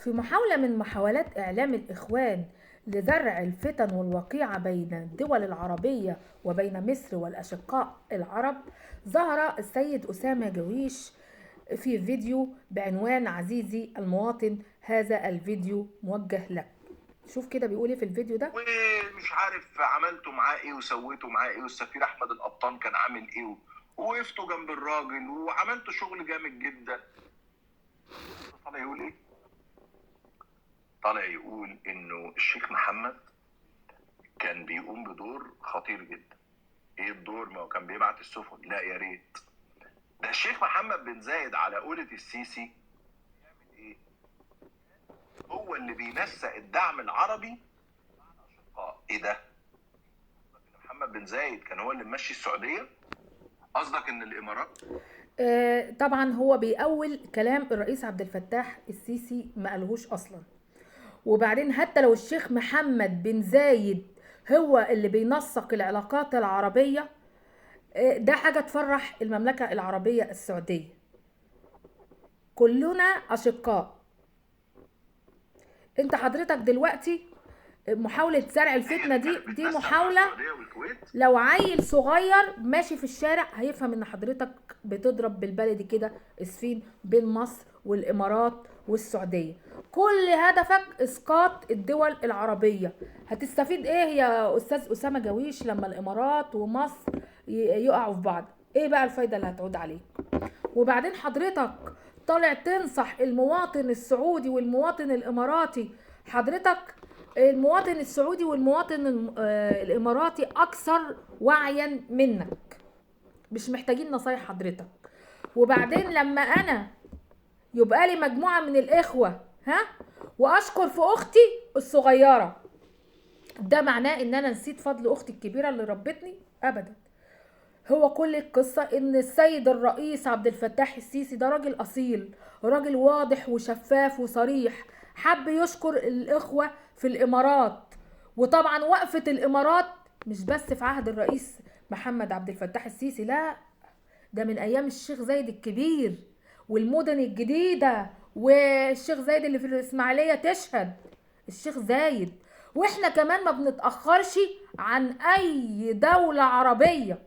في محاولة من محاولات إعلام الإخوان لزرع الفتن والوقيعة بين الدول العربية وبين مصر والأشقاء العرب، ظهر السيد أسامة جويش في فيديو بعنوان عزيزي المواطن، هذا الفيديو موجه لك. شوف كده بيقول ايه في الفيديو ده. ومش عارف عملتوا معاه ايه وسويتوا معاه ايه، والسفير احمد القبطان كان عامل ايه، ووقفتوا جنب الراجل وعملتوا شغل جامد جدا. طالع يقول ايه؟ طالع يقول انه الشيخ محمد كان بيقوم بدور خطير جدا. ايه الدور؟ ما هو كان بيبعت السفن. لا يا ريت، ده الشيخ محمد بن زايد على قولة السيسي يعمل ايه؟ هو اللي بينسق الدعم العربي. ايه ده؟ محمد بن زايد كان هو اللي ممشي السعوديه؟ قصدك ان الامارات؟ طبعا هو بيأول كلام الرئيس عبد الفتاح السيسي ما قالهوش اصلا. وبعدين حتى لو الشيخ محمد بن زايد هو اللي بينسق العلاقات العربية، ده حاجة تفرح المملكة العربية السعودية. كلنا أشقاء. انت حضرتك دلوقتي محاولة زرع الفتنة دي محاولة. لو عيل صغير ماشي في الشارع هيفهم ان حضرتك بتضرب بالبلدي كده اسفين بين مصر والامارات والسعودية. كل هدفك اسقاط الدول العربية. هتستفيد ايه يا استاذ اسامة جويش لما الامارات ومصر يقعوا في بعض؟ ايه بقى الفايدة اللي هتعود عليك؟ وبعدين حضرتك طالع تنصح المواطن السعودي والمواطن الاماراتي. حضرتك المواطن السعودي والمواطن الاماراتي اكثر وعيا منك، مش محتاجين نصايح حضرتك. وبعدين لما انا يبقى لي مجموعة من الاخوة واشكر في اختي الصغيرة، ده معناه ان انا نسيت فضل اختي الكبيرة اللي ربتني؟ ابدا. هو كل القصة ان السيد الرئيس عبد الفتاح السيسي ده راجل اصيل، راجل واضح وشفاف وصريح، حب يشكر الاخوة في الامارات. وطبعا وقفة الامارات مش بس في عهد الرئيس محمد عبد الفتاح السيسي، لا، ده من ايام الشيخ زايد الكبير والمدن الجديدة، والشيخ زايد اللي في الاسماعيلية تشهد الشيخ زايد. واحنا كمان ما بنتأخرش عن اي دولة عربية،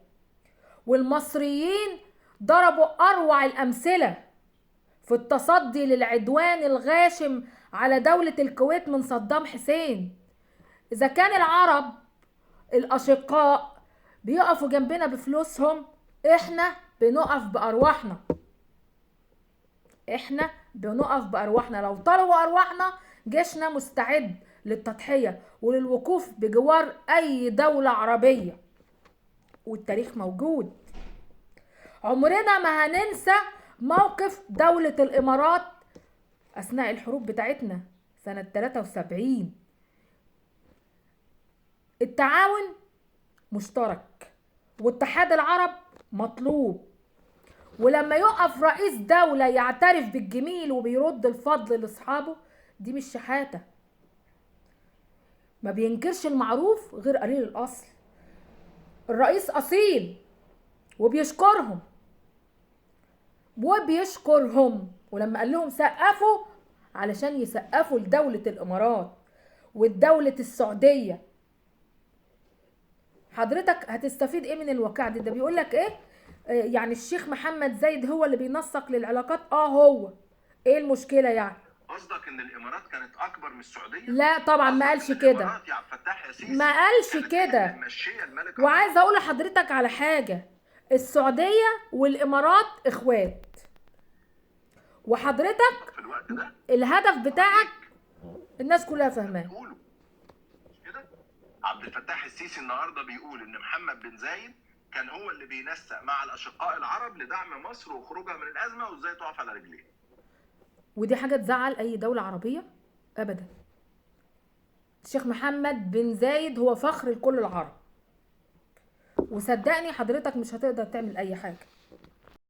والمصريين ضربوا أروع الأمثلة في التصدي للعدوان الغاشم على دولة الكويت من صدام حسين. إذا كان العرب الأشقاء بيقفوا جنبنا بفلوسهم، إحنا بنقف بأرواحنا. إحنا بنقف بأرواحنا. لو طلبوا أرواحنا جيشنا مستعد للتضحية وللوقوف بجوار أي دولة عربية، والتاريخ موجود. عمرنا ما هننسى موقف دولة الإمارات أثناء الحروب بتاعتنا سنة 73. التعاون مشترك واتحاد العرب مطلوب. ولما يقف رئيس دولة يعترف بالجميل وبيرد الفضل لأصحابه، دي مش شحاتة. ما بينكرش المعروف غير قليل الأصل. الرئيس أصيل وبيشكرهم ولما قال لهم سقفوا علشان يسقفوا لدولة الامارات والدولة السعودية. حضرتك هتستفيد ايه من الواقعة دي؟ ده بيقول لك ايه؟ يعني الشيخ محمد زايد هو اللي بينسق للعلاقات. هو ايه المشكلة يعني؟ قصدك ان الامارات كانت اكبر من السعوديه؟ لا طبعا ما قالش كده، ما قالش كده. وعايز اقول لحضرتك على حاجة، السعودية والامارات اخوات، وحضرتك في الوقت ده الهدف بتاعك الناس كلها فاهماه. مش كده؟ عبد الفتاح السيسي النهارده بيقول ان محمد بن زايد كان هو اللي بينسق مع الاشقاء العرب لدعم مصر وخروجها من الازمه وازاي تقف على رجليها. ودي حاجه تزعل اي دوله عربيه؟ ابدا. الشيخ محمد بن زايد هو فخر لكل العرب، وصدقني حضرتك مش هتقدر تعمل اي حاجه.